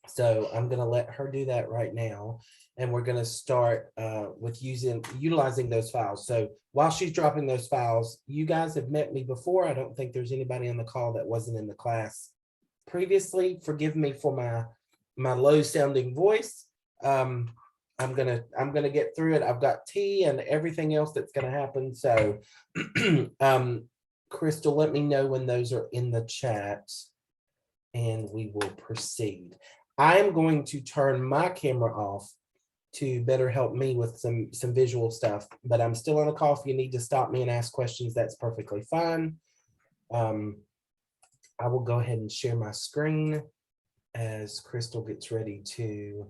So I'm going to let her do that right now. And we're going to start with utilizing those files. So while she's dropping those files, you guys have met me before. I don't think there's anybody on the call that wasn't in the class previously. Forgive me for my low sounding voice. I'm gonna get through it. I've got tea and everything else that's gonna happen. So Crystal, let me know when those are in the chat and we will proceed. I am going to turn my camera off to better help me with some visual stuff, but I'm still on the call. If you need to stop me and ask questions, that's perfectly fine. I will go ahead and share my screen as Crystal gets ready to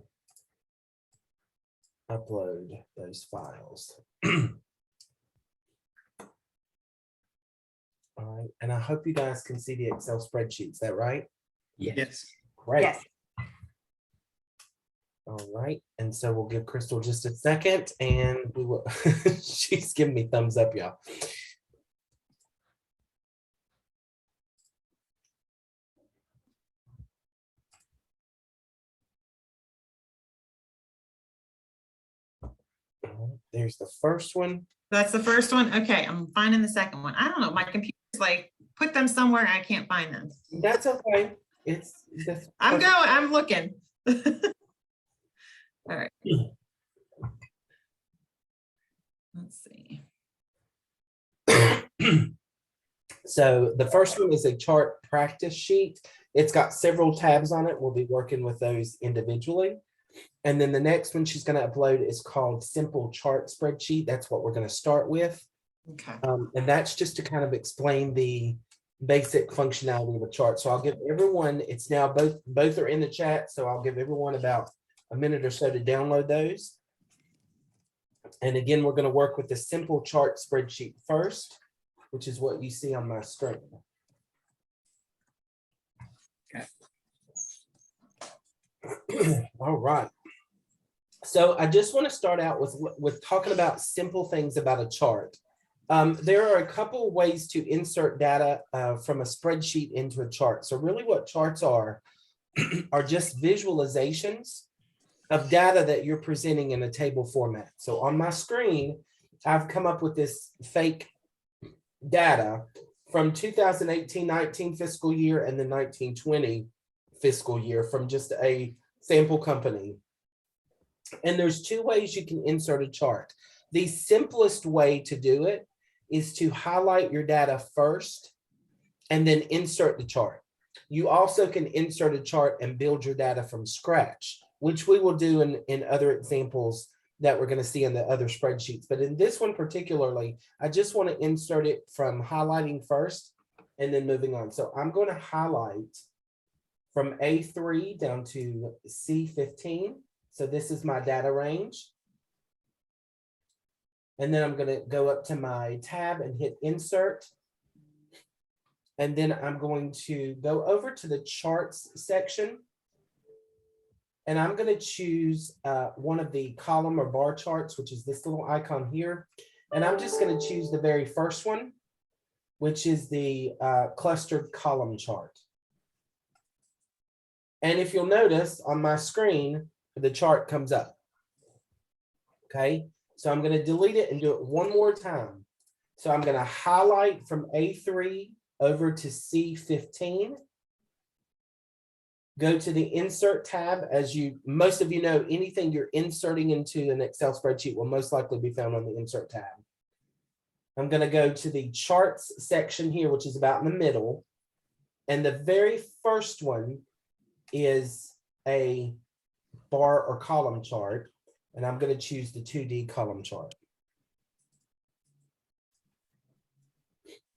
upload those files. All right, and I hope you guys can see the Excel spreadsheet. Is that right? Yes. Great. Yes. All right, and so we'll give Crystal just a second and we will, she's giving me thumbs up, y'all. There's the first one. That's the first one. Okay, I'm finding the second one. I don't know. My computer's like, put them somewhere and I can't find them. That's okay. I'm looking. All right. Let's see. So the first one is a chart practice sheet. It's got several tabs on it. We'll be working with those individually. And then the next one she's going to upload is called Simple Chart Spreadsheet. That's what we're going to start with. Okay. And that's just to kind of explain the basic functionality of a chart. So I'll give everyone, it's now both are in the chat. So I'll give everyone about a minute or so to download those. And again, we're going to work with the Simple Chart Spreadsheet first, which is what you see on my screen. Okay. All right. So I just want to start out with talking about simple things about a chart. There are a couple ways to insert data from a spreadsheet into a chart. So really what charts are just visualizations of data that you're presenting in a table format. So on my screen, I've come up with this fake data from 2018-19 fiscal year and the 1920 fiscal year from just a sample company. And there's two ways you can insert a chart. The simplest way to do it is to highlight your data first and then insert the chart. You also can insert a chart and build your data from scratch, which we will do in other examples that we're going to see in the other spreadsheets. But in this one particularly, I just want to insert it from highlighting first and then moving on. So I'm going to highlight from A3 down to C15. So this is my data range. And then I'm going to go up to my tab and hit insert. And then I'm going to go over to the charts section. And I'm going to choose one of the column or bar charts, which is this little icon here. And I'm just going to choose the very first one, which is the clustered column chart. And if you'll notice on my screen, the chart comes up. Okay, so I'm going to delete it and do it one more time. So I'm going to highlight from A3 over to C15. Go to the insert tab. As most of you know, anything you're inserting into an Excel spreadsheet will most likely be found on the insert tab. I'm going to go to the charts section here, which is about in the middle. And the very first one is a bar or column chart. And I'm going to choose the 2D column chart.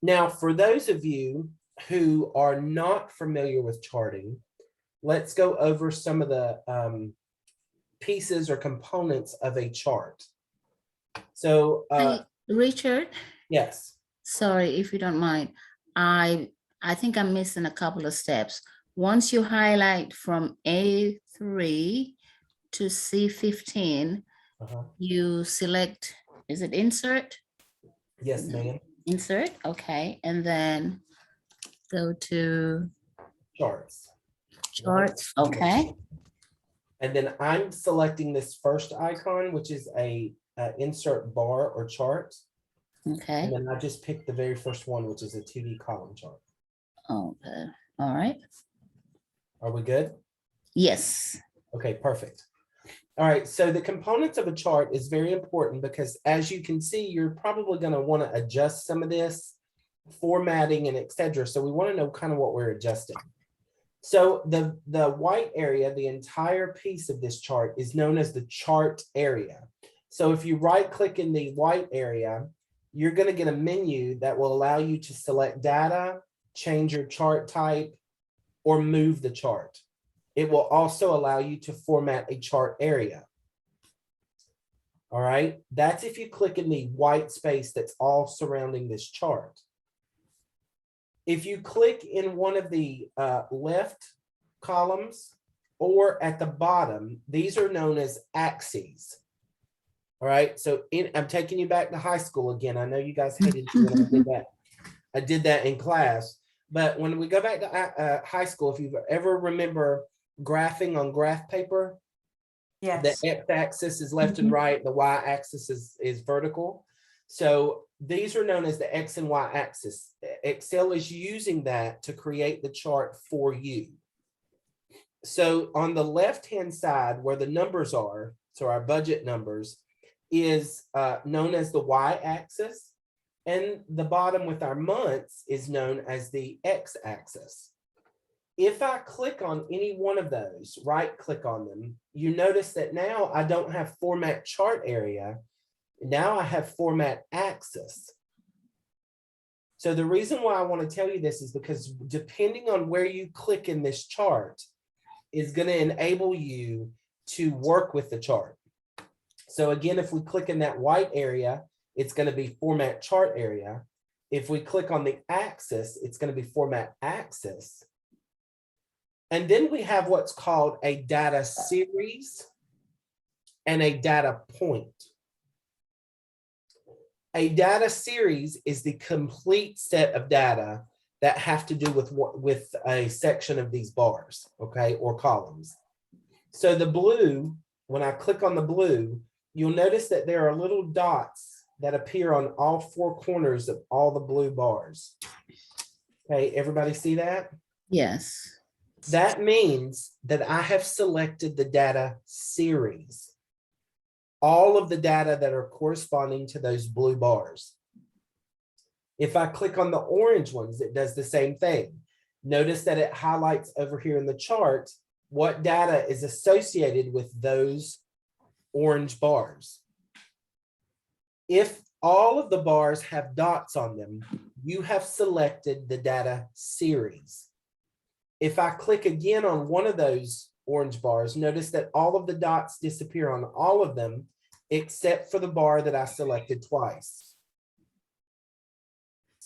Now, for those of you who are not familiar with charting, let's go over some of the pieces or components of a chart. So, Richard? Yes. Sorry, if you don't mind. I think I'm missing a couple of steps. Once you highlight from A3 to C15, you select, is it insert? Yes, ma'am. Insert, okay. And then go to charts. Charts, okay. And then I'm selecting this first icon, which is a insert bar or chart. And Okay, then I just picked the very first one, which is a 2D column chart. okay, all right. Are we good? Yes, Okay, perfect. All right, so the components of a chart is very important because as you can see, you're probably going to want to adjust some of this formatting and etc. So we want to know kind of what we're adjusting. So the white area, the entire piece of this chart is known as the chart area. So if you right click in the white area, you're going to get a menu that will allow you to select data, change your chart type, or move the chart. It will also allow you to format a chart area. All right, that's if you click in the white space that's all surrounding this chart. If you click in one of the left columns or at the bottom, these are known as axes. All right, so I'm taking you back to high school again. I know you guys hated me when I did that. I did that in class. But when we go back to high school, if you ever remember graphing on graph paper, Yes. the x-axis is left and right, the y-axis is vertical. So these are known as the x and y axis. Excel is using that to create the chart for you. So on the left-hand side where the numbers are, so our budget numbers, is known as the y-axis, and the bottom with our months is known as the x-axis. If I click on any one of those, right click on them, you notice that now I don't have format chart area. Now I have format axis. So the reason why I want to tell you this is because depending on where you click in this chart is going to enable you to work with the chart. So again, if we click in that white area, it's going to be format chart area. If we click on the axis, it's going to be format axis. And then we have what's called a data series and a data point. A data series is the complete set of data that have to do with a section of these bars, okay, or columns. So the blue, when I click on the blue, you'll notice that there are little dots that appear on all four corners of all the blue bars. Okay, everybody see that? yes, That means that I have selected the data series. All of the data that are corresponding to those blue bars. If I click on the orange ones, it does the same thing. Notice that it highlights over here in the chart what data is associated with those orange bars. If all of the bars have dots on them, you have selected the data series. If I click again on one of those orange bars, notice that all of the dots disappear on all of them, except for the bar that I selected twice.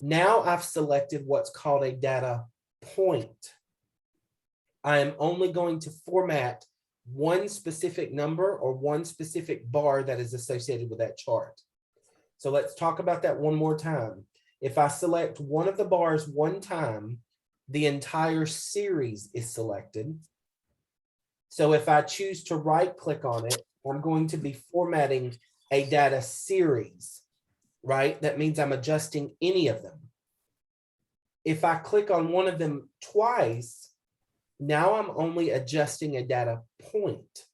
Now I've selected what's called a data point. I am only going to format one specific number or one specific bar that is associated with that chart. So let's talk about that one more time. If I select one of the bars one time, the entire series is selected. So if I choose to right click on it, I'm going to be formatting a data series, right? That means I'm adjusting any of them. If I click on one of them twice, now I'm only adjusting a data point.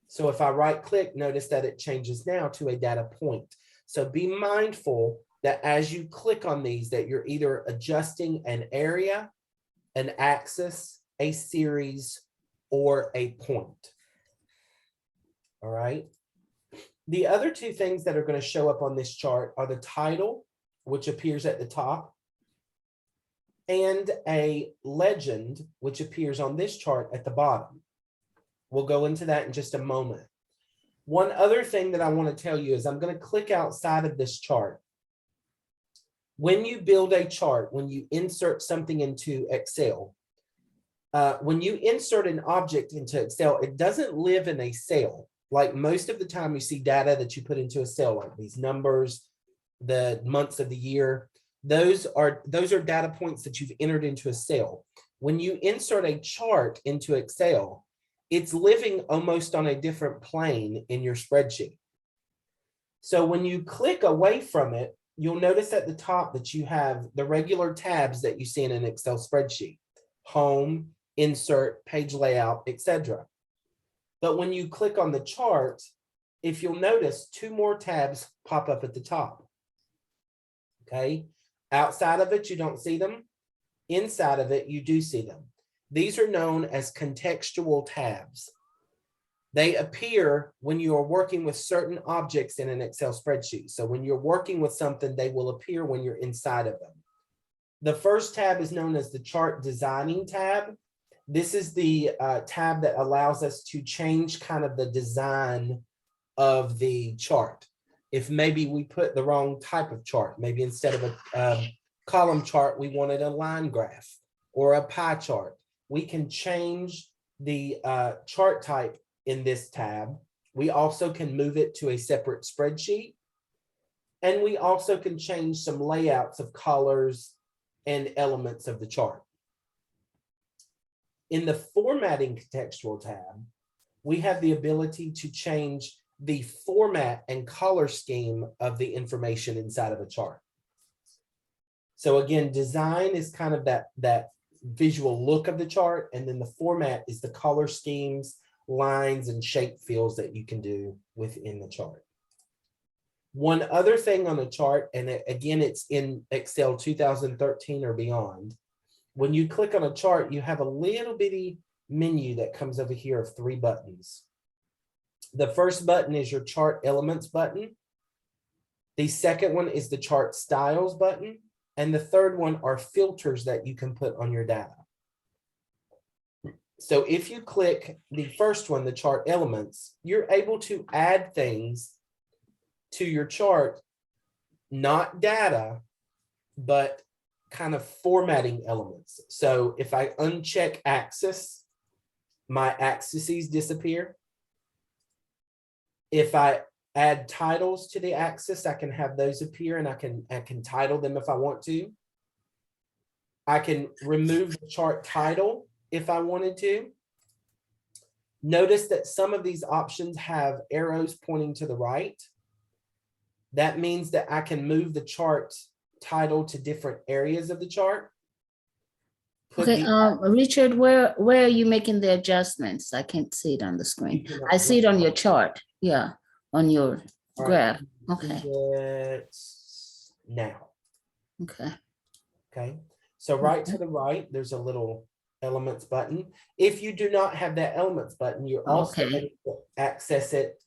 So if I right click, notice that it changes now to a data point. So be mindful that as you click on these, that you're either adjusting an area, an axis, a series, or a point. All right. The other two things that are going to show up on this chart are the title, which appears at the top, and a legend, which appears on this chart at the bottom. We'll go into that in just a moment. One other thing that I want to tell you is I'm going to click outside of this chart. When you build a chart, when you insert something into Excel, when you insert an object into Excel, it doesn't live in a cell. Like most of the time you see data that you put into a cell, like these numbers, the months of the year, those are data points that you've entered into a cell. When you insert a chart into Excel, it's living almost on a different plane in your spreadsheet. So when you click away from it, you'll notice at the top that you have the regular tabs that you see in an Excel spreadsheet: home, insert, page layout, etc. But when you click on the chart, if you'll notice, two more tabs pop up at the top. Okay, outside of it, you don't see them. Inside of it, you do see them. These are known as contextual tabs. They appear when you are working with certain objects in an Excel spreadsheet. So when you're working with something, they will appear when you're inside of them. The first tab is known as the chart designing tab. This is the tab that allows us to change kind of the design of the chart. If maybe we put the wrong type of chart, maybe instead of a column chart, we wanted a line graph or a pie chart, we can change the chart type in this tab. We also can move it to a separate spreadsheet. And we also can change some layouts of colors and elements of the chart. In the formatting contextual tab, we have the ability to change the format and color scheme of the information inside of a chart. So again, design is kind of that visual look of the chart, and then the format is the color schemes, lines, and shape fills that you can do within the chart. One other thing on the chart, and again, it's in Excel 2013 or beyond. When you click on a chart, you have a little bitty menu that comes over here of 3 buttons. The first button is your chart elements button. The second one is the chart styles button. And the third one are filters that you can put on your data. So if you click the first one, the chart elements, you're able to add things to your chart, not data, but kind of formatting elements. So if I uncheck axis, my axes disappear. If I add titles to the axis, I can have those appear, and I can title them if I want to. I can remove the chart title if I wanted to. Notice that some of these options have arrows pointing to the right. That means that I can move the chart title to different areas of the chart. Okay, Richard, where are you making the adjustments? I can't see it on the screen. I see it on your chart. Yeah, on your graph. Okay. Now. Okay. Okay. So right to the right, there's a little elements button. If you do not have that elements button, you're also able to access it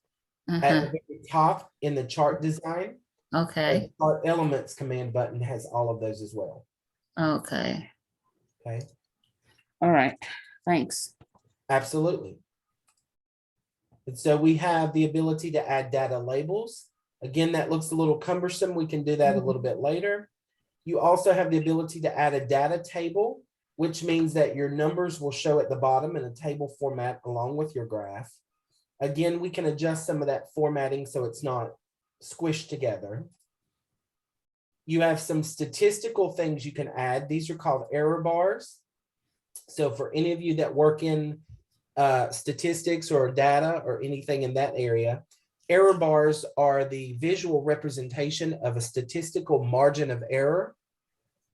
at the very top in the chart design. Okay. The chart elements command button has all of those as well. Okay. Okay. All right. Thanks. Absolutely. And so we have the ability to add data labels. Again, that looks a little cumbersome. We can do that a little bit later. You also have the ability to add a data table, which means that your numbers will show at the bottom in a table format along with your graph. Again, we can adjust some of that formatting so it's not squished together. You have some statistical things you can add. These are called error bars. So for any of you that work in statistics or data or anything in that area, error bars are the visual representation of a statistical margin of error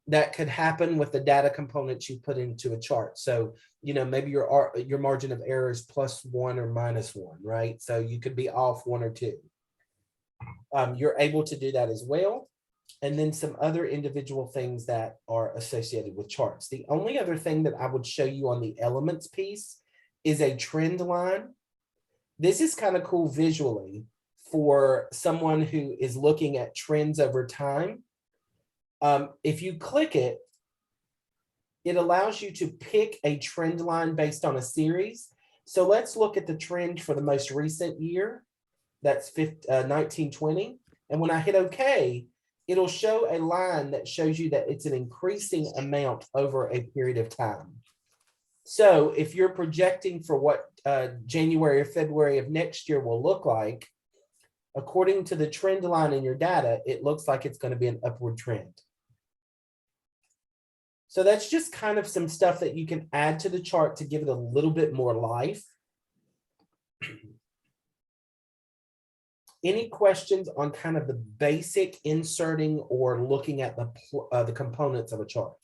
that could happen with the data components you put into a chart. So, you know, maybe your margin of error is +1 or -1, right? So you could be off 1 or 2. You're able to do that as well. And then some other individual things that are associated with charts. The only other thing that I would show you on the elements piece is a trend line. This is kind of cool visually for someone who is looking at trends over time. If you click it, it allows you to pick a trend line based on a series. So let's look at the trend for the most recent year. That's 1920. And when I hit OK, it'll show a line that shows you that it's an increasing amount over a period of time. So if you're projecting for what January or February of next year will look like, according to the trend line in your data, it looks like it's going to be an upward trend. So that's just kind of some stuff that you can add to the chart to give it a little bit more life. Any questions on kind of the basic inserting or looking at the components of a chart?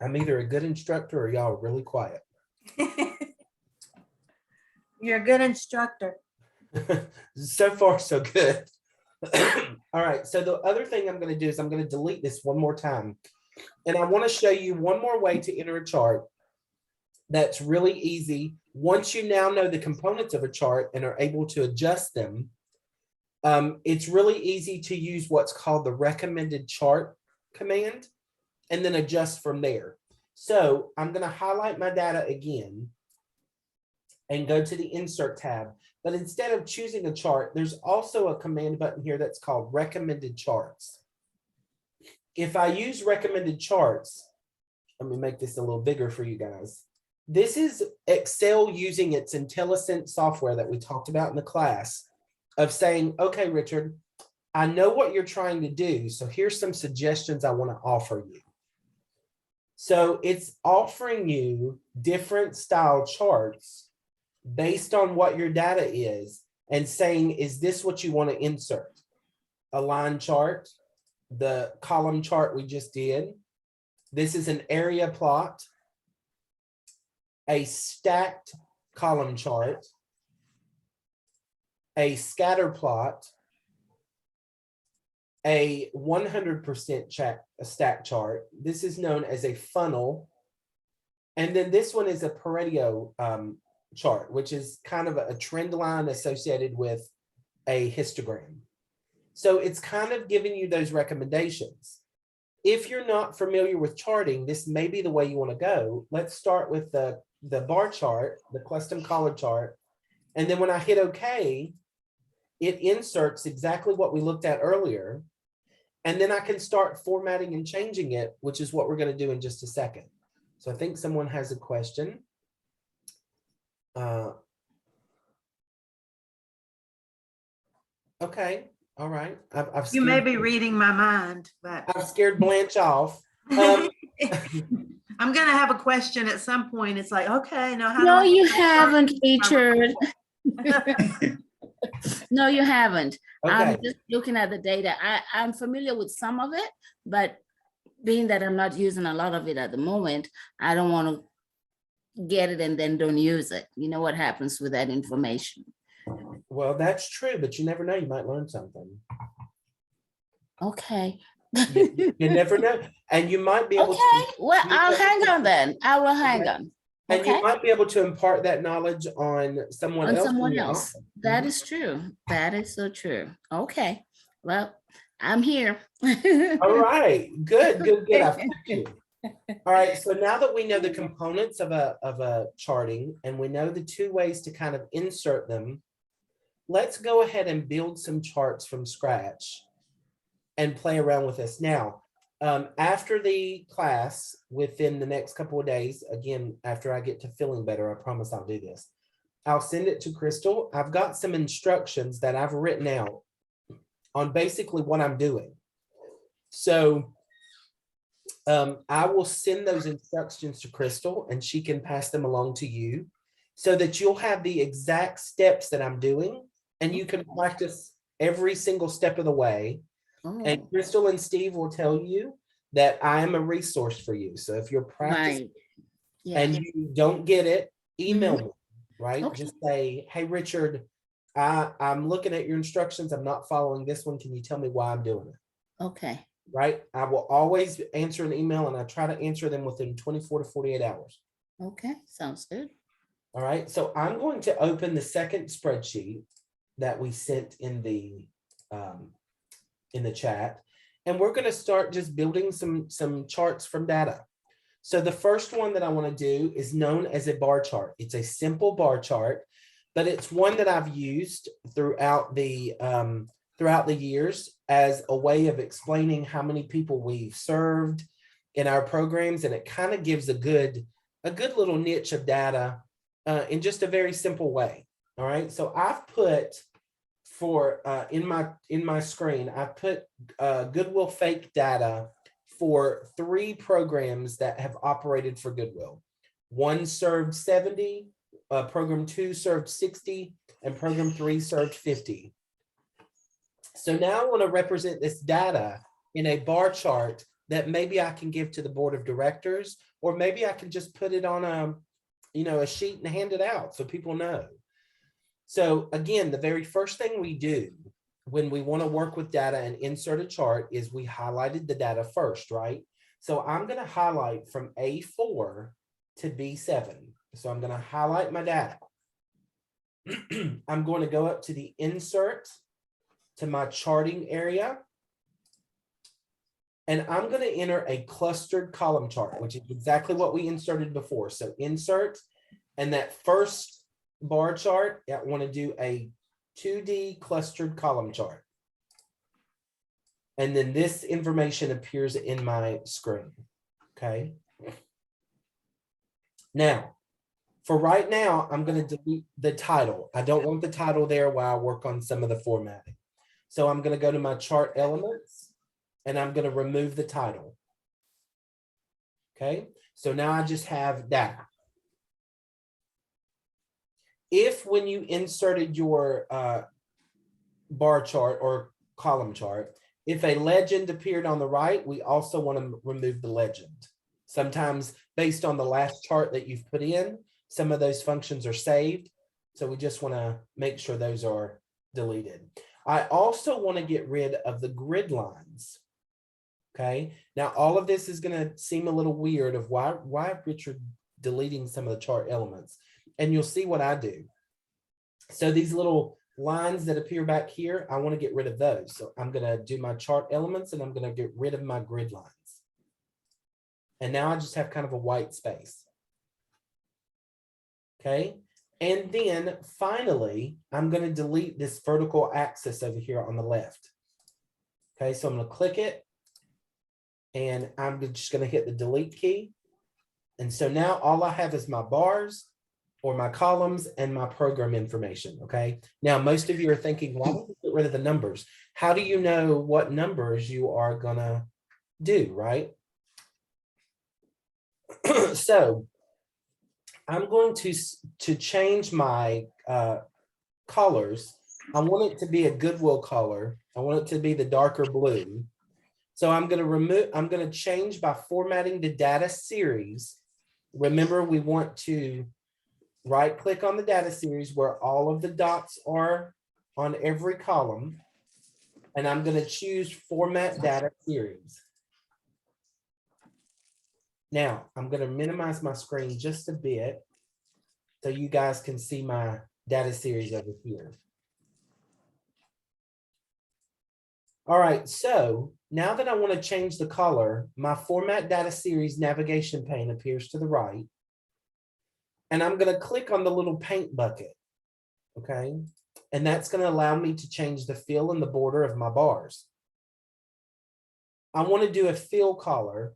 I'm either a good instructor or y'all are really quiet. You're a good instructor. So far, so good. All right, so the other thing I'm going to do is I'm going to delete this one more time. And I want to show you one more way to enter a chart that's really easy. Once you now know the components of a chart and are able to adjust them, it's really easy to use what's called the recommended chart command and then adjust from there. So I'm going to highlight my data again and go to the insert tab. But instead of choosing a chart, there's also a command button here that's called recommended charts. If I use recommended charts, let me make this a little bigger for you guys. This is Excel using its IntelliSense software that we talked about in the class of saying, okay, Richard, I know what you're trying to do. So here's some suggestions I want to offer you. So it's offering you different style charts based on what your data is and saying, is this what you want to insert? A line chart, the column chart we just did. This is an area plot, a stacked column chart, a scatter plot, a 100% stack chart. This is known as a funnel. And then this one is a Pareto chart, which is kind of a trend line associated with a histogram. So it's kind of giving you those recommendations. If you're not familiar with charting, this may be the way you want to go. Let's start with the bar chart, the custom color chart. And then when I hit OK, it inserts exactly what we looked at earlier. And then I can start formatting and changing it, which is what we're going to do in just a second. So I think someone has a question. Okay. All right. You may be reading my mind, but I've scared Blanche off. I'm gonna have a question at some point. It's like, okay, now how do No, I- you haven't, Richard. No, you haven't. Okay. I'm just looking at the data. I'm familiar with some of it, but being that I'm not using a lot of it at the moment, I don't want to get it and then don't use it. You know what happens with that information. Well, that's true, but you never know. You might learn something. Okay. You never know. And you might be able Okay, to. well, I'll hang on then. I will hang on. And Okay, you might be able to impart that knowledge on someone on else. in someone the else. office. That is true. That is so true. Okay, well, I'm here. All right, good, good, good. I've thanked you. All right, so now that we know the components of a charting and we know the two ways to kind of insert them, let's go ahead and build some charts from scratch and play around with this. Now, after the class, within the next couple of days, again, after I get to feeling better, I promise I'll do this. I'll send it to Crystal. I've got some instructions that I've written out on basically what I'm doing. So I will send those instructions to Crystal and she can pass them along to you so that you'll have the exact steps that I'm doing and you can practice every single step of the way. And Oh, Crystal and Steve will tell you that I am a resource for you. So if you're practicing right. Yeah, and you don't get it, email me, right? Okay. Just say, hey, Richard, I'm looking at your instructions. I'm not following this one. Can you tell me why I'm doing it? okay. Right? I will always answer an email and I try to answer them within 24 to 48 hours. Okay, sounds good. All right. So I'm going to open the second spreadsheet that we sent in the chat. And we're going to start just building some charts from data. So the first one that I want to do is known as a bar chart. It's a simple bar chart, but it's one that I've used throughout the years as a way of explaining how many people we've served in our programs. And it kind of gives a good little niche of data in just a very simple way. All right. So I've put for in my screen, I put Goodwill fake data for 3 programs that have operated for Goodwill. One served 70, program 2 served 60, and program 3 served 50. So now I want to represent this data in a bar chart that maybe I can give to the board of directors, or maybe I can just put it on a sheet and hand it out so people know. So again, the very first thing we do when we want to work with data and insert a chart is we highlighted the data first, right? So I'm going to highlight from A4 to B7. So I'm going to highlight my data. I'm going to go up to the insert to my charting area. And I'm going to enter a clustered column chart, which is exactly what we inserted before. So insert, and that first bar chart, I want to do a 2D clustered column chart. And then this information appears in my screen. Okay. Now, for right now, I'm going to delete the title. I don't want the title there while I work on some of the formatting. So I'm going to go to my chart elements and I'm going to remove the title. Okay, so now I just have data. If when you inserted your bar chart or column chart, if a legend appeared on the right, we also want to remove the legend. Sometimes based on the last chart that you've put in, some of those functions are saved. So we just want to make sure those are deleted. I also want to get rid of the grid lines. Okay, now all of this is going to seem a little weird of why Richard deleting some of the chart elements. And you'll see what I do. So these little lines that appear back here, I want to get rid of those. So I'm going to do my chart elements and I'm going to get rid of my grid lines. And now I just have kind of a white space. Okay, and then finally, I'm going to delete this vertical axis over here on the left. Okay, so I'm going to click it. And I'm just going to hit the delete key. And so now all I have is my bars or my columns and my program information. Okay. Now, most of you are thinking, why don't we get rid of the numbers? How do you know what numbers you are going to do, right? So I'm going to change my colors. I want it to be a Goodwill color. I want it to be the darker blue. So I'm going to change by formatting the data series. Remember, we want to right click on the data series where all of the dots are on every column. And I'm going to choose format data series. Now I'm going to minimize my screen just a bit so you guys can see my data series over here. All right, so now that I want to change the color, my format data series navigation pane appears to the right. And I'm going to click on the little paint bucket. Okay. And that's going to allow me to change the fill and the border of my bars. I want to do a fill color.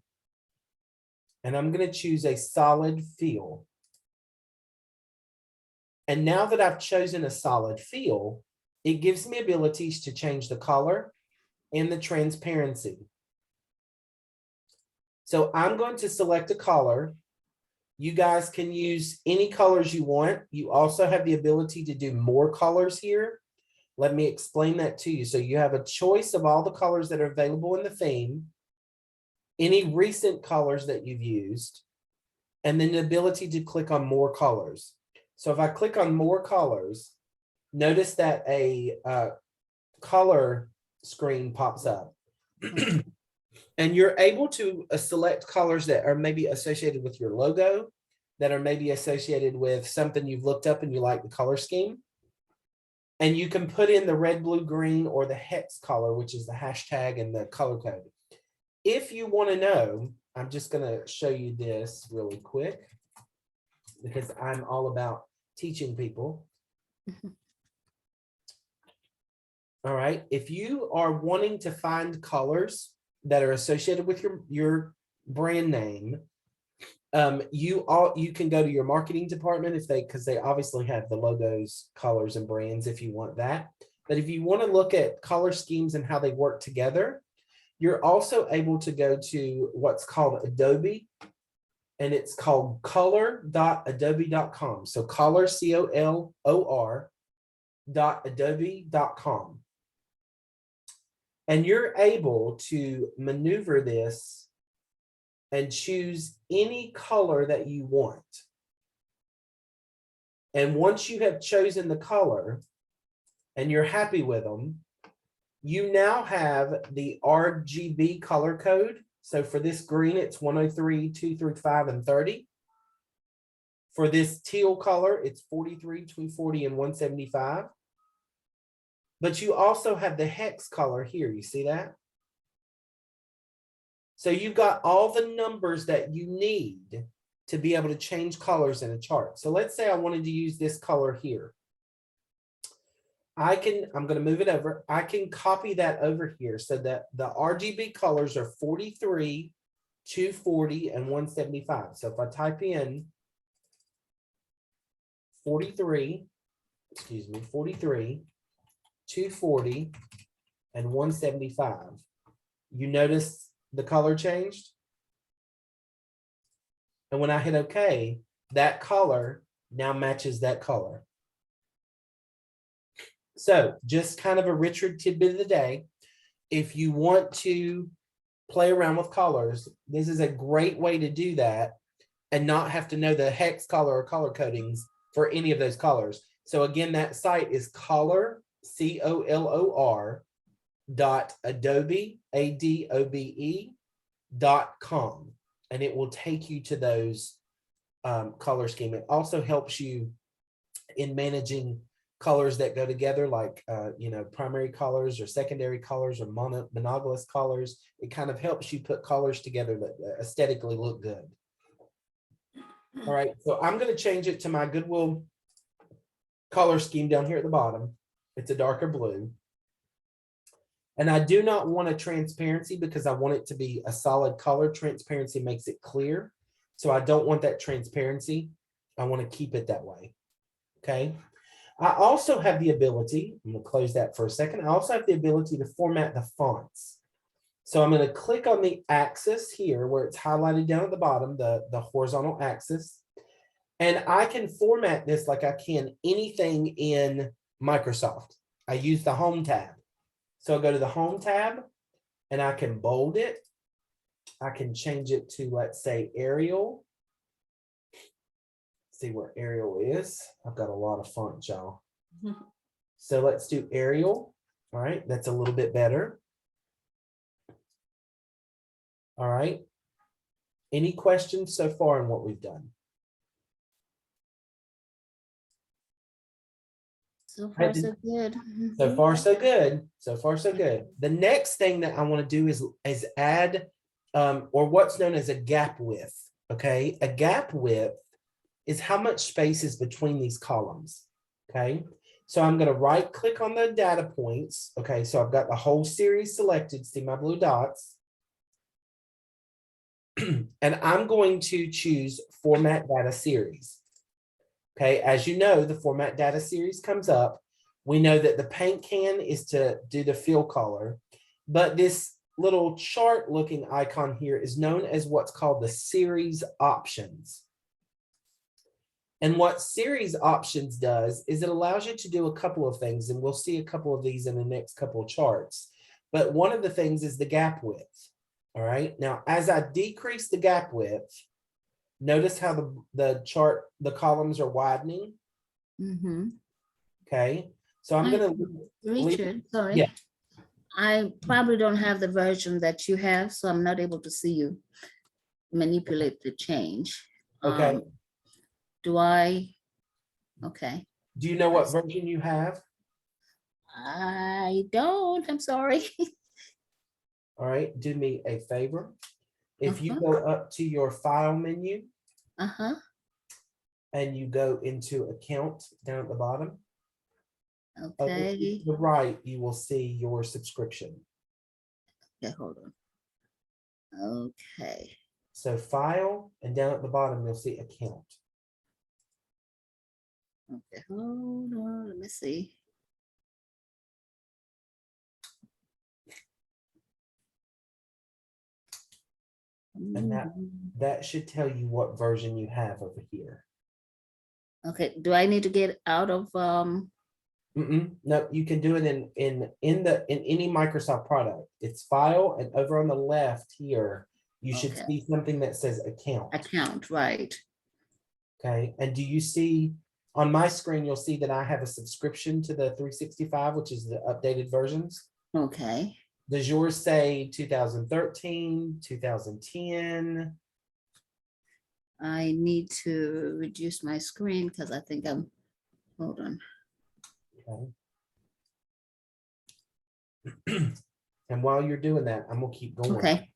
And I'm going to choose a solid fill. And now that I've chosen a solid fill, it gives me abilities to change the color and the transparency. So I'm going to select a color. You guys can use any colors you want. You also have the ability to do more colors here. Let me explain that to you. So you have a choice of all the colors that are available in the theme, any recent colors that you've used, and then the ability to click on more colors. So if I click on more colors, notice that a color screen pops up. And you're able to select colors that are maybe associated with your logo, that are maybe associated with something you've looked up and you like the color scheme. And you can put in the red, blue, green, or the hex color, which is the hashtag and the color code. If you want to know, I'm just going to show you this really quick because I'm all about teaching people. All right. If you are wanting to find colors that are associated with your brand name, you can go to your marketing department because they obviously have the logos, colors, and brands if you want that. But if you want to look at color schemes and how they work together, you're also able to go to what's called Adobe, and it's called color.adobe.com. So color, COLOR .adobe.com. And you're able to maneuver this and choose any color that you want. And once you have chosen the color and you're happy with them, you now have the RGB color code. So for this green, it's 103, 2 through 5, and 30. For this teal color, it's 43, 240, and 175. But you also have the hex color here. You see that? So you've got all the numbers that you need to be able to change colors in a chart. So let's say I wanted to use this color here. I'm going to move it over. I can copy that over here so that the RGB colors are 43, 240, and 175. So if I type in 43, 240, and 175, you notice the color changed? And when I hit OK, that color now matches that color. So just kind of a Richard tidbit of the day. If you want to play around with colors, this is a great way to do that and not have to know the hex color or color codings for any of those colors. So again, that site is color, COLOR .adobe, ADOBE.com, and it will take you to those color scheme. It also helps you in managing colors that go together, like primary colors or secondary colors or monogamous colors. It kind of helps you put colors together that aesthetically look good. All right, so I'm going to change it to my Goodwill color scheme down here at the bottom. It's a darker blue. And I do not want a transparency because I want it to be a solid color. Transparency makes it clear. So I don't want that transparency. I want to keep it that way. Okay. I also have the ability, I'm going to close that for a second. I also have the ability to format the fonts. So I'm going to click on the axis here where it's highlighted down at the bottom, the horizontal axis. And I can format this like I can anything in Microsoft. I use the Home tab. So I'll go to the Home tab and I can bold it. I can change it to, let's say, Arial. See where Arial is. I've got a lot of font, y'all. So let's do Arial. All right, that's a little bit better. All right. Any questions so far on what we've done? So far, so good. So far, so good. So far, so good. The next thing that I want to do is add or what's known as a gap width. Okay, a gap width is how much space is between these columns. Okay, so I'm going to right click on the data points. Okay, so I've got the whole series selected. See my blue dots. And I'm going to choose Format Data Series. Okay, as you know, the Format Data Series comes up. We know that the paint can is to do the fill color, but this little chart looking icon here is known as what's called the series options. And what series options does is it allows you to do a couple of things, and we'll see a couple of these in the next couple of charts. But one of the things is the gap width. All right, now as I decrease the gap width, notice how the chart, the columns are widening. Mm-hmm. Okay, so I'm going to Richard, sorry. Yeah. I probably don't have the version that you have, so I'm not able to see you manipulate the change. Okay. Okay. Do you know what version you have? I don't, I'm sorry. All right, do me a favor. If you go up to your file menu and you go into account down at the bottom, okay. to the right, you will see your subscription. Okay, hold on. Okay. So file, and down at the bottom, you'll see account. Okay, hold on, let me see. And that should tell you what version you have over here. Okay, do I need to get out of, No, you can do it in any Microsoft product. It's file, and over on the left here, you should Okay. see something that says account. account, right? Okay, and do you see on my screen, you'll see that I have a subscription to the 365, which is the updated versions. Okay, Does yours say 2013, 2010? I need to reduce my screen because I think I'm, hold on. Okay. And while you're doing that, I'm gonna keep going. Okay,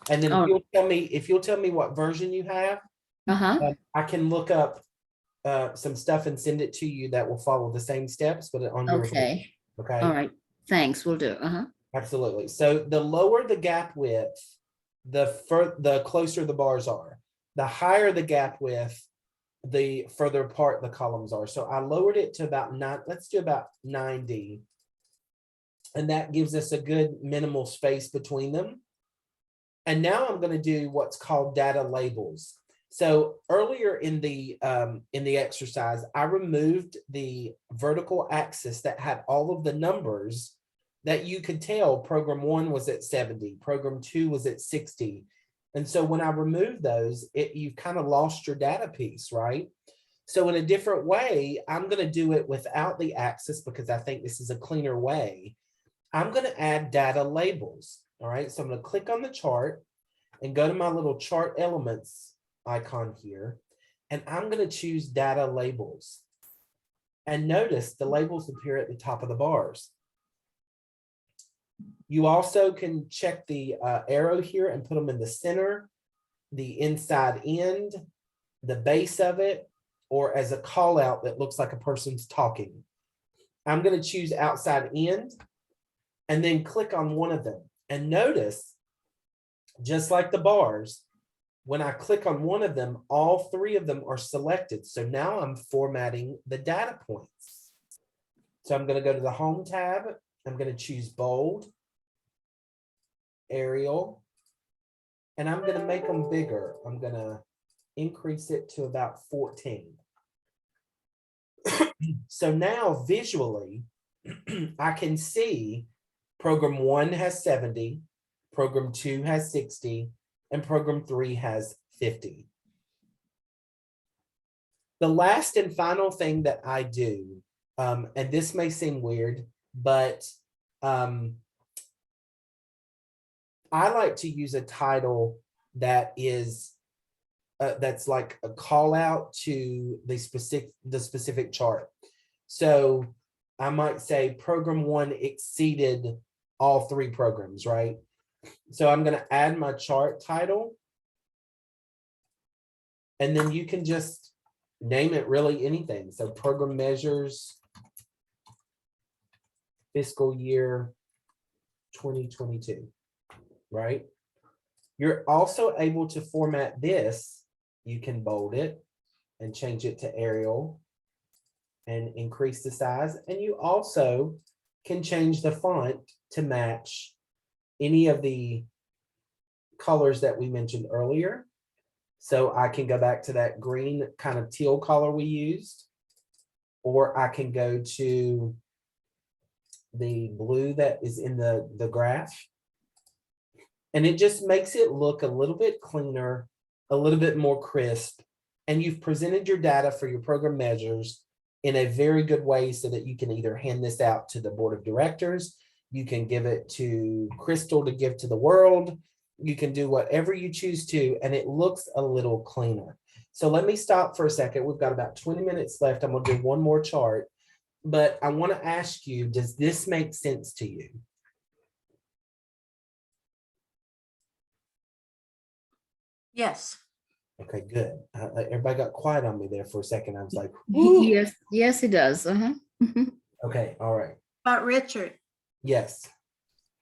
And then Oh. if you'll tell me what version you have, uh-huh, I can look up some stuff and send it to you that will follow the same steps, but on your. okay, Okay. all right, thanks, will do, uh-huh. Absolutely. So the lower the gap width, the closer the bars are. The higher the gap width, the further apart the columns are. So I lowered it to about 9, let's do about 90. And that gives us a good minimal space between them. And now I'm going to do what's called data labels. So earlier in the exercise, I removed the vertical axis that had all of the numbers that you could tell program 1 was at 70, program 2 was at 60. And so when I removed those, you kind of lost your data piece, right? So in a different way, I'm going to do it without the axis because I think this is a cleaner way. I'm going to add data labels. All right, so I'm going to click on the chart and go to my little chart elements icon here, and I'm going to choose data labels. And notice the labels appear at the top of the bars. You also can check the arrow here and put them in the center, the inside end, the base of it, or as a call out that looks like a person's talking. I'm going to choose outside end and then click on one of them. And notice, just like the bars, when I click on one of them, all 3 of them are selected. So now I'm formatting the data points. So I'm going to go to the Home tab. I'm going to choose bold, Arial, and I'm going to make them bigger. I'm going to increase it to about 14. So now visually, I can see program 1 has 70, program 2 has 60, and program 3 has 50. The last and final thing that I do, and this may seem weird, but I like to use a title that is that's like a call out to the specific chart. So I might say program 1 exceeded all 3 programs, right? So I'm going to add my chart title. And then you can just name it really anything. So program measures fiscal year 2022, right? You're also able to format this. You can bold it and change it to Arial and increase the size. And you also can change the font to match any of the colors that we mentioned earlier. So I can go back to that green kind of teal color we used, or I can go to the blue that is in the graph. And it just makes it look a little bit cleaner, a little bit more crisp. And you've presented your data for your program measures in a very good way so that you can either hand this out to the board of directors, you can give it to Crystal to give to the world, you can do whatever you choose to, and it looks a little cleaner. So let me stop for a second. We've got about 20 minutes left. I'm going to do one more chart, but I want to ask you, does this make sense to you? Yes. Okay, good. Everybody got quiet on me there for a second. I was like, "Woo." Yes, yes, it does, uh-huh. Okay, all right. But Richard, Yes.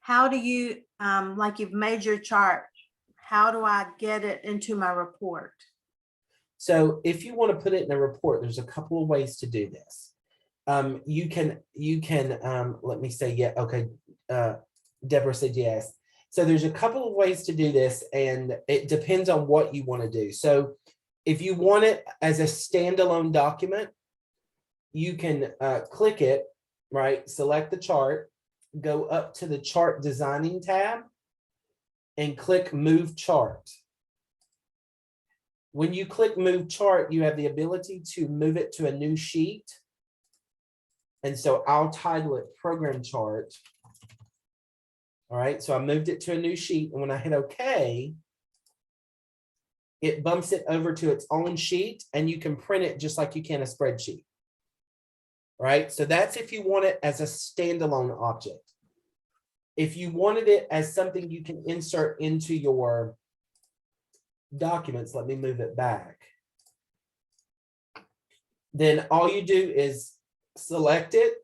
how do you, like you've made your chart, how do I get it into my report? So if you want to put it in a report, there's a couple of ways to do this. You can let me say, yeah, okay. Deborah said yes. So there's a couple of ways to do this, and it depends on what you want to do. So if you want it as a standalone document, you can click it, right? Select the chart, go up to the chart designing tab, and click Move Chart. When you click Move Chart, you have the ability to move it to a new sheet. And so I'll title it Program Chart. All right, so I moved it to a new sheet, and when I hit OK, it bumps it over to its own sheet, and you can print it just like you can a spreadsheet. Right, so that's if you want it as a standalone object. If you wanted it as something you can insert into your documents, let me move it back. Then all you do is select it,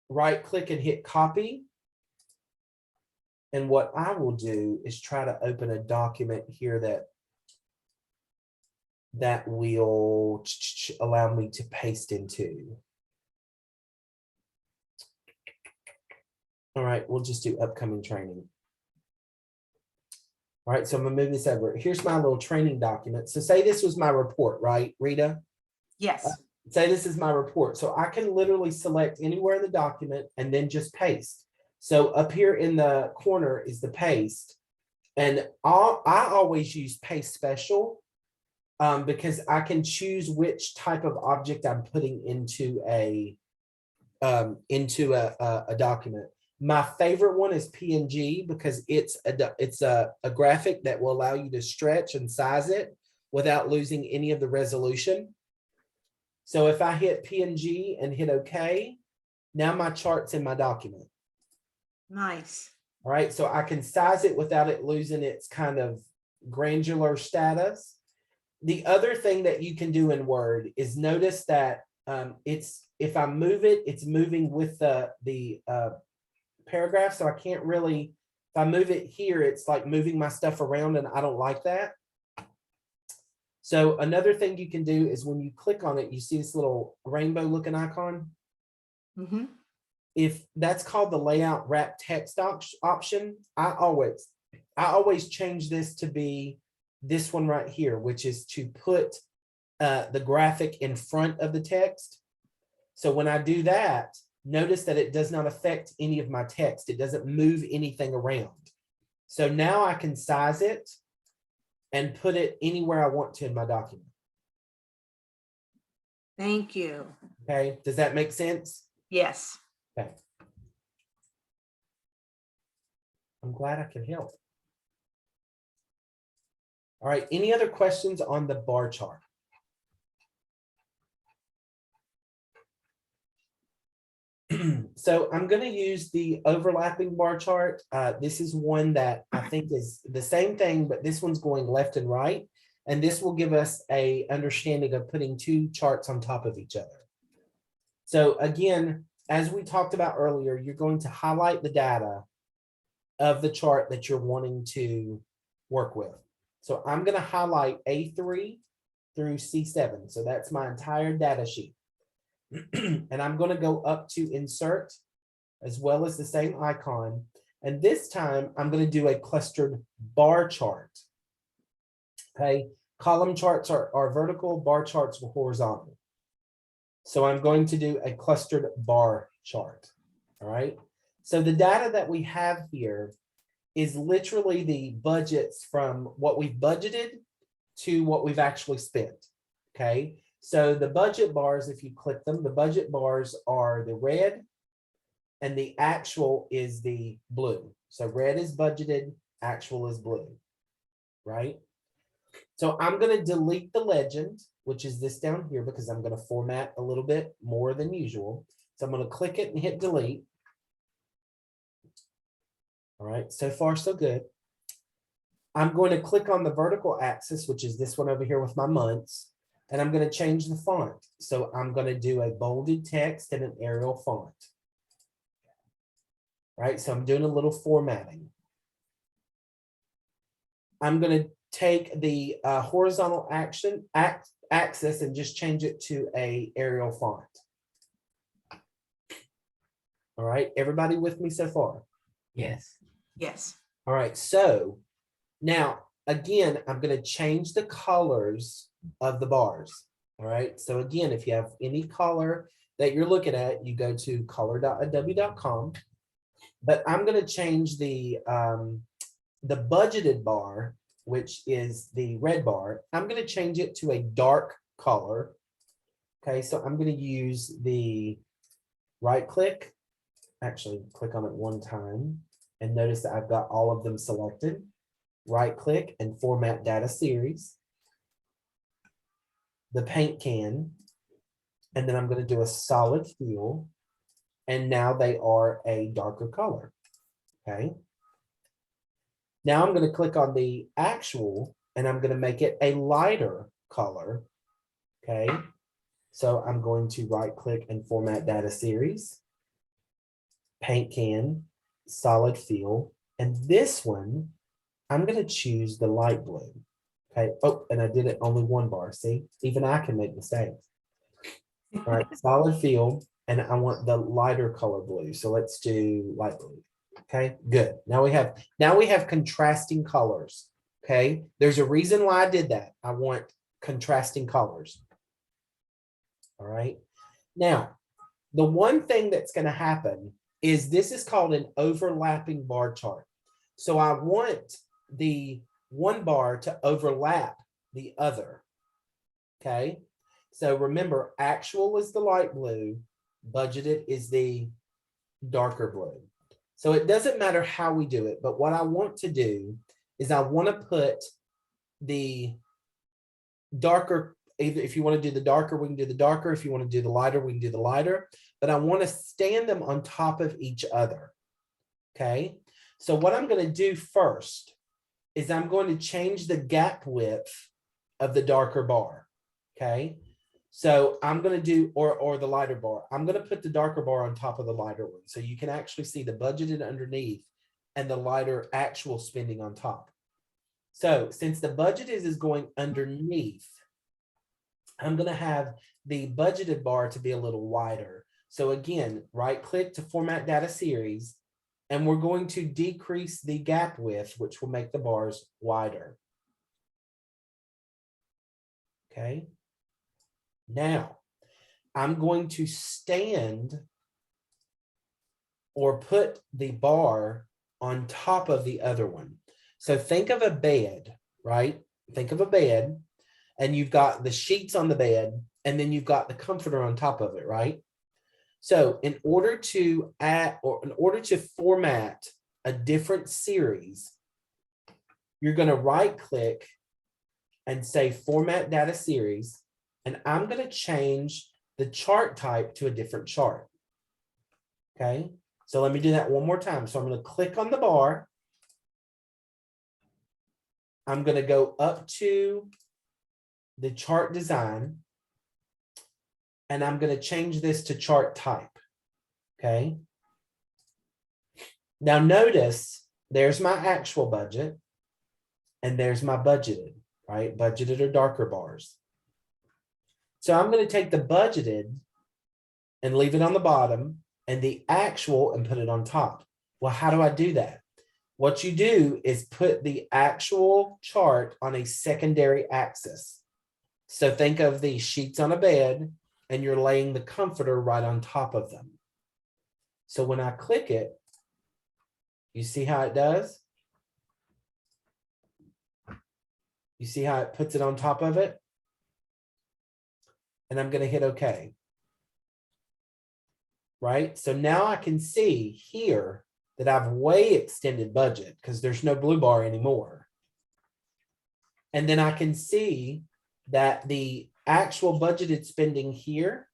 right click and hit copy. And what I will do is try to open a document here that will allow me to paste into. All right, we'll just do upcoming training. All right, so I'm gonna move this over. Here's my little training document. So say this was my report, right, Rita? Yes, Say this is my report. So I can literally select anywhere in the document and then just paste. So up here in the corner is the paste. And I always use paste special because I can choose which type of object I'm putting into a document. My favorite one is PNG because it's a graphic that will allow you to stretch and size it without losing any of the resolution. So if I hit PNG and hit OK, now my chart's in my document. nice. All right, so I can size it without it losing its kind of granular status. The other thing that you can do in Word is notice that if I move it, it's moving with the paragraph. So I can't really, if I move it here, it's like moving my stuff around, and I don't like that. So another thing you can do is when you click on it, you see this little rainbow looking icon. Mhm. If that's called the layout wrap text option, I always change this to be this one right here, which is to put the graphic in front of the text. So when I do that, notice that it does not affect any of my text. It doesn't move anything around. So now I can size it and put it anywhere I want to in my document. Thank you. Okay, does that make sense? Yes. Okay. I'm glad I can help. All right, any other questions on the bar chart? So I'm going to use the overlapping bar chart. This is one that I think is the same thing, but this one's going left and right. And this will give us a understanding of putting two charts on top of each other. So again, as we talked about earlier, you're going to highlight the data of the chart that you're wanting to work with. So I'm going to highlight A3 through C7. So that's my entire data sheet. And I'm going to go up to insert as well as the same icon. And this time I'm going to do a clustered bar chart. Okay, column charts are vertical, bar charts are horizontal. So I'm going to do a clustered bar chart. All right. So the data that we have here is literally the budgets from what we've budgeted to what we've actually spent. Okay. So the budget bars, if you click them, the budget bars are the red and the actual is the blue. So red is budgeted, actual is blue, right? So I'm going to delete the legend, which is this down here, because I'm going to format a little bit more than usual. So I'm going to click it and hit delete. All right, so far so good. I'm going to click on the vertical axis, which is this one over here with my months, and I'm going to change the font. So I'm going to do a bolded text and an Arial font. All right, so I'm doing a little formatting. I'm going to take the horizontal axis and just change it to a Arial font. All right, everybody with me so far? Yes. Yes. All right, so now, again, I'm gonna change the colors of the bars. All right, so again, if you have any color that you're looking at, you go to color.adobe.com. But I'm gonna change the budgeted bar, which is the red bar. I'm gonna change it to a dark color. Okay, so I'm gonna use the right click, actually click on it one time and notice that I've got all of them selected. Right click and format data series. The paint can, and then I'm going to do a solid fill. And now they are a darker color. Okay. Now I'm going to click on the actual and I'm going to make it a lighter color. Okay. So I'm going to right click and format data series. Paint can, solid fill. And this one, I'm going to choose the light blue. Okay. Oh, and I did it only one bar. See, even I can make mistakes. All right, solid fill, and I want the lighter color blue. So let's do light blue. Okay, good. Now we have contrasting colors. Okay, there's a reason why I did that. I want contrasting colors. All right. Now, the one thing that's going to happen is this is called an overlapping bar chart. So I want the one bar to overlap the other. Okay. So remember, actual is the light blue, budgeted is the darker blue. So it doesn't matter how we do it, but what I want to do is I want to put the darker, if you want to do the darker, we can do the darker. If you want to do the lighter, we can do the lighter. But I want to stand them on top of each other. Okay. So what I'm going to do first is I'm going to change the gap width of the darker bar. Okay. So I'm going to do, or the lighter bar. I'm going to put the darker bar on top of the lighter one. So you can actually see the budgeted underneath and the lighter actual spending on top. So since the budget is going underneath, I'm going to have the budgeted bar to be a little wider. So again, right click to format data series, and we're going to decrease the gap width, which will make the bars wider. Okay. Now, I'm going to stand or put the bar on top of the other one. So think of a bed, right? Think of a bed, and you've got the sheets on the bed, and then you've got the comforter on top of it, right? So in order to add, or in order to format a different series, you're going to right click and say format data series. And I'm going to change the chart type to a different chart. Okay, so let me do that one more time. So I'm going to click on the bar. I'm going to go up to the chart design. And I'm going to change this to chart type. Okay. Now notice there's my actual budget. And there's my budgeted, right? Budgeted or darker bars. So I'm going to take the budgeted and leave it on the bottom and the actual and put it on top. Well, how do I do that? What you do is put the actual chart on a secondary axis. So think of the sheets on a bed and you're laying the comforter right on top of them. So when I click it, you see how it does? You see how it puts it on top of it? And I'm going to hit OK. Right? So now I can see here that I've way extended budget because there's no blue bar anymore. And then I can see that the actual budgeted spending here,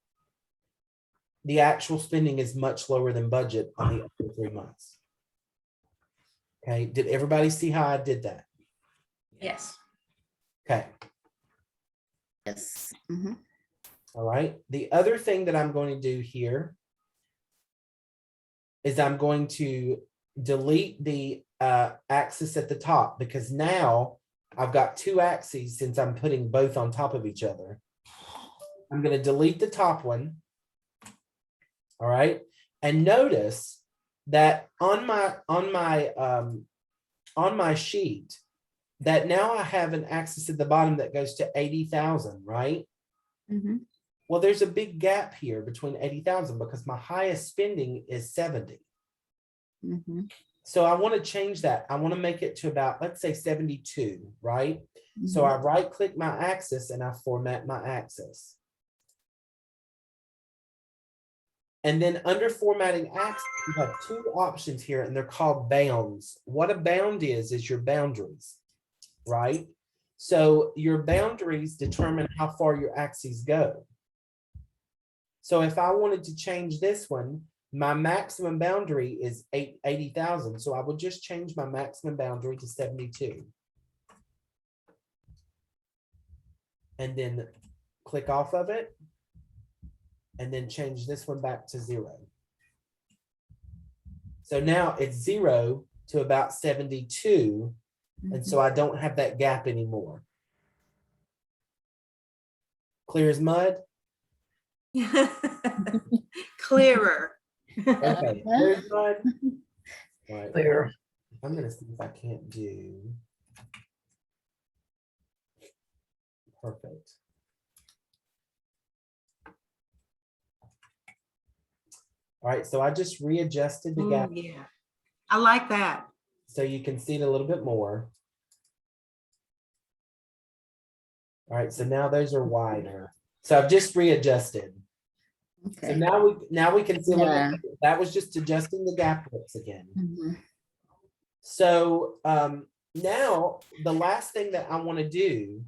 the actual spending is much lower than budget on the other 3 months. Okay, did everybody see how I did that? Yes. Okay. Yes. All right. The other thing that I'm going to do here is I'm going to delete the axis at the top because now I've got two axes since I'm putting both on top of each other. I'm going to delete the top one. All right. And notice that on my on my sheet that now I have an axis at the bottom that goes to 80,000, right? Mhm. Well, there's a big gap here between 80,000 because my highest spending is 70. Mhm. So I want to change that. I want to make it to about, let's say 72, right? So I right click my axis and I format my axis. And then under formatting axis, you have two options here and they're called bounds. What a bound is your boundaries, right? So your boundaries determine how far your axes go. So if I wanted to change this one, my maximum boundary is 80,000. So I would just change my maximum boundary to 72. And then click off of it. And then change this one back to 0. So now it's 0 to about 72. And so I don't have that gap anymore. Clear as mud? Clearer. Okay, clear as mud? All right, Clear. I'm gonna see if I can't do. Perfect. All right, so I just readjusted the gap Yeah, I like that. so you can see it a little bit more. All right, so now those are wider. So I've just readjusted. So Okay. now we can see a little Yeah. bit. That was just adjusting the gap widths again. Mhm. So now the last thing that I want to do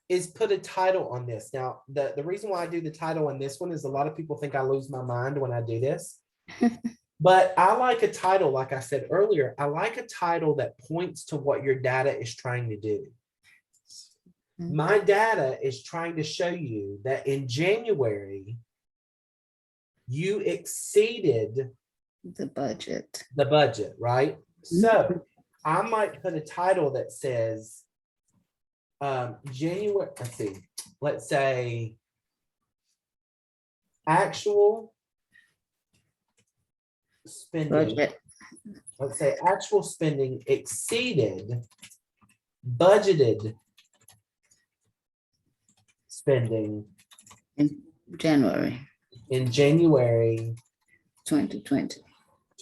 is put a title on this. Now, the reason why I do the title on this one is a lot of people think I lose my mind when I do this. But I like a title, like I said earlier, I like a title that points to what your data is trying to do. My data is trying to show you that in January, you exceeded The budget. the budget, right? So I might put a title that says January, let's say actual spending, Budget. let's say actual spending exceeded budgeted spending In January in January 2020.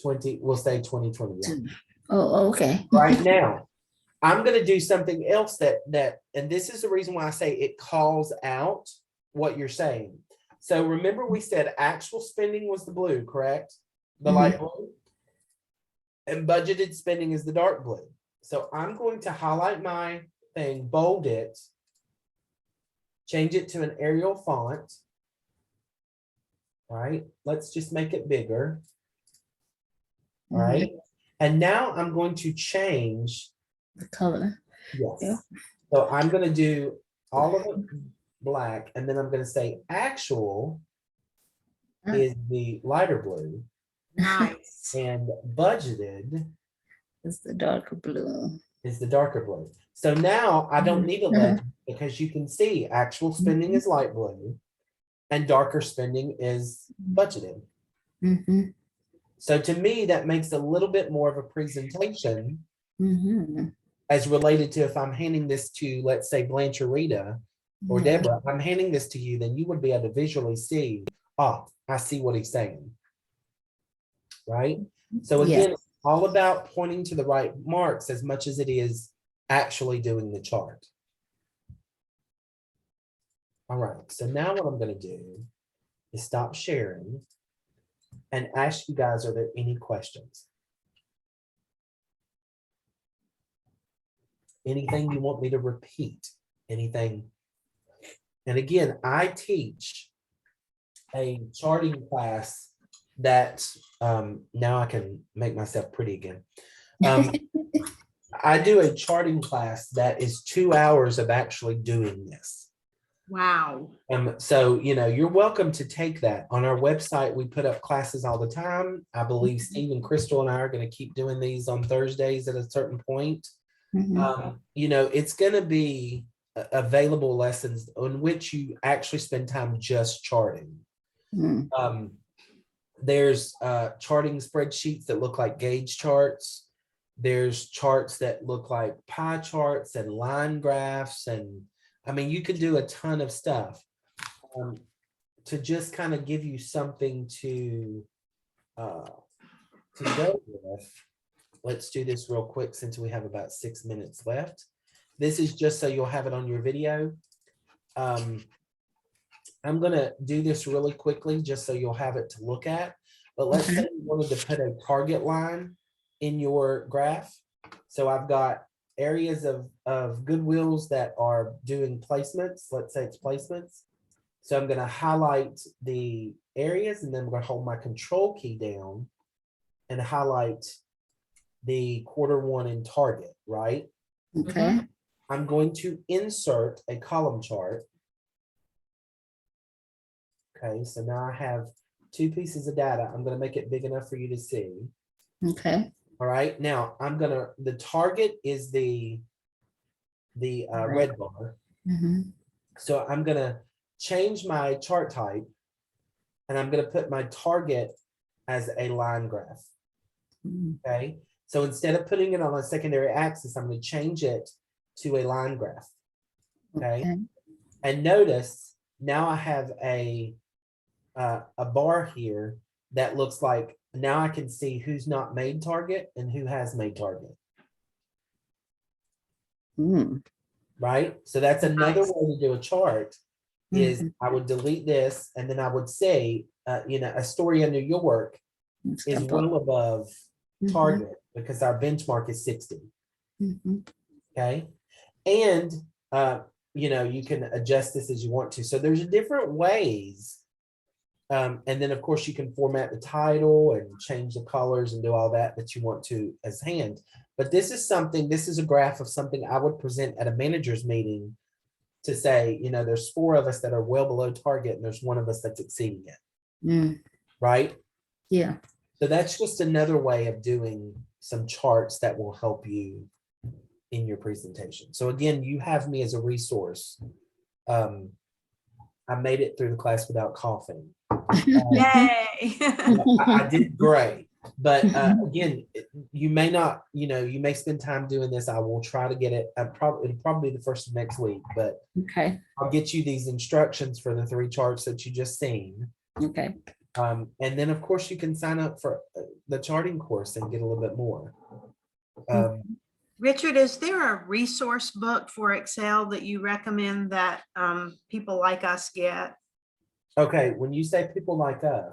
20, we'll say 2021. Oh, okay. Right now, I'm going to do something else and this is the reason why I say it calls out what you're saying. So remember we said actual spending was the blue, correct? The light blue. And budgeted spending is the dark blue. So I'm going to highlight my thing, bold it, change it to an Arial font. All right, let's just make it bigger. All right. And now I'm going to change. The color. Yes. Yeah. So I'm going to do all of it black, and then I'm going to say actual is the lighter blue Nice. and budgeted It's the darker blue. is the darker blue. So now I don't need a legend because you can see actual spending is light blue and darker spending is budgeted. Mhm. So to me, that makes a little bit more of a presentation Mhm. as related to if I'm handing this to, let's say, Blanche or Rita or Yeah. Deborah, if I'm handing this to you, then you would be able to visually see, oh, I see what he's saying. Right? So again, Yes. it's all about pointing to the right marks as much as it is actually doing the chart. All right, so now what I'm going to do is stop sharing and ask you guys, are there any questions? Anything you want me to repeat? Anything? And again, I teach a charting class that now I can make myself pretty again. I do a charting class that is 2 hours of actually doing this. Wow. So, you're welcome to take that. On our website, we put up classes all the time. I believe Steve and Crystal and I are going to keep doing these on Thursdays at a certain point. Mhm. It's going to be available lessons on which you actually spend time just charting. Mhm. There's charting spreadsheets that look like gauge charts. There's charts that look like pie charts and line graphs, and I mean, you could do a ton of stuff. To just kind of give you something to go with. Let's do this real quick since we have about 6 minutes left. This is just so you'll have it on your video. I'm gonna do this really quickly just so you'll have it to look at. But let's say you wanted to put a target line in your graph. So I've got areas of Goodwills that are doing placements. Let's say it's placements. So I'm gonna highlight the areas and then I'm gonna hold my control key down and highlight the Q1 in target, right? Okay, I'm going to insert a column chart. Okay, so now I have 2 pieces of data. I'm gonna make it big enough for you to see. okay, All right, now the target is the red bar. mhm, So I'm gonna change my chart type and I'm gonna put my target as a line graph. mm, Okay, so instead of putting it on a secondary axis, I'm gonna change it to a line graph. Okay, okay, and notice now I have a bar here that looks like now I can see who's not made target and who has made target, mm, right? So that's another Nice. way to do a chart is mhm. I would delete this and then I would say, Astoria, New York It's is got well above Mhm, target because our benchmark is 60. mhm, Okay. And, you can adjust this as you want to. So there's different ways. And then of course you can format the title and change the colors and do all that you want to as hand. But this is a graph of something I would present at a manager's meeting to say, there's 4 of us that are well below target and there's 1 of us that's exceeding it, mm, right? yeah, So that's just another way of doing some charts that will help you in your presentation. So again, you have me as a resource. I made it through the class without coughing. Yay. I did great. But again, you may not, you may spend time doing this. I will try to get it. It'll probably be the first of next week, but okay, I'll get you these instructions for the 3 charts that you just seen. okay. And then of course you can sign up for the charting course and get a little bit more. Richard, is there a resource book for Excel that you recommend that people like us get? Okay, when you say people like us,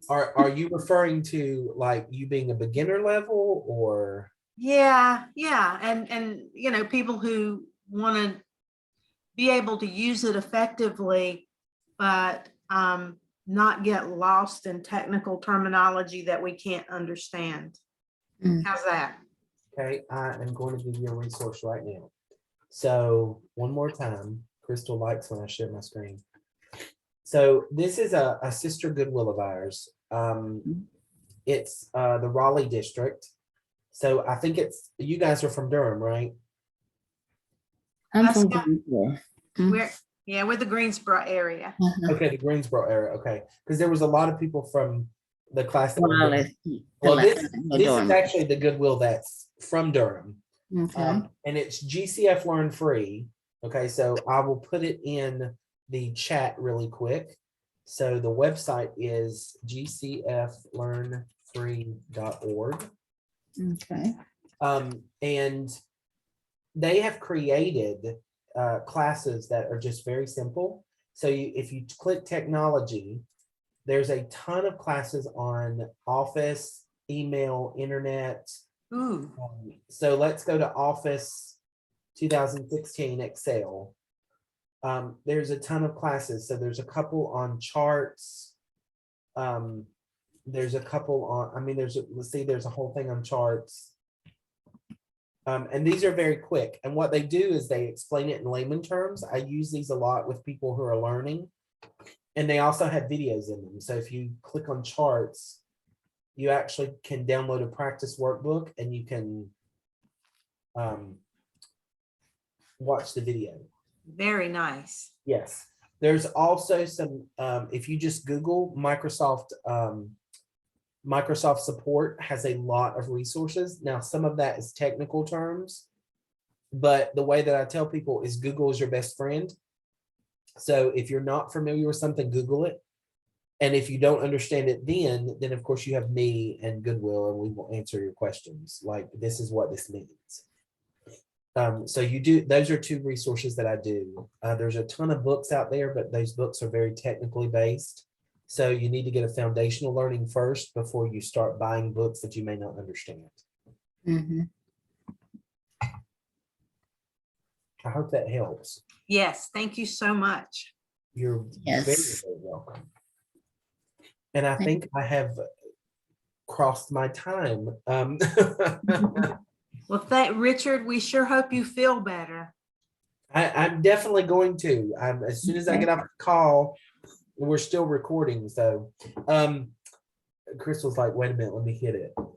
are you referring to like you being a beginner level or? Yeah, and people who want to be able to use it effectively, but not get lost in technical terminology that we can't understand. Mm. How's that? Okay, I am going to give you a resource right now. So one more time, Crystal likes when I share my screen. So this is a sister Goodwill of ours. It's the Raleigh district. So I think you guys are from Durham, right? I'm from Scott. Greensboro. We're the Greensboro area. Uh-huh. Okay, the Greensboro area. Okay, because there was a lot of people from the class that were Well, Durham. it's- Well, the this last- is actually the Goodwill that's from Durham. Okay, And it's GCF Learn Free. Okay, so I will put it in the chat really quick. So the website is gcflearnfree.org. okay, And they have created classes that are just very simple. So if you click technology, there's a ton of classes on Office, email, internet. Ooh, So let's go to Office 2016 Excel. There's a ton of classes. So there's a couple on charts. There's a couple on, there's a whole thing on charts. And these are very quick. And what they do is they explain it in layman terms. I use these a lot with people who are learning. And they also have videos in them. So if you click on charts, you actually can download a practice workbook and you can watch the video. very nice. Microsoft support has a lot of resources. Now, some of that is technical terms, but the way that I tell people is Google is your best friend. So if you're not familiar with something, Google it. And if you don't understand it, then of course you have me and Goodwill, and we will answer your questions. Like, this is what this means. So you do, those are two resources that I do. There's a ton of books out there, but those books are very technically based. So you need to get a foundational learning first before you start buying books that you may not understand. Mhm. I hope that helps. Yes, thank you so much. You're Yes. very welcome. And I Thank think I have crossed my time. Well, Richard, we sure hope you feel better. I'm definitely going to. As soon as I get off the call, we're still recording. So Crystal's like, wait a minute, let me hit it.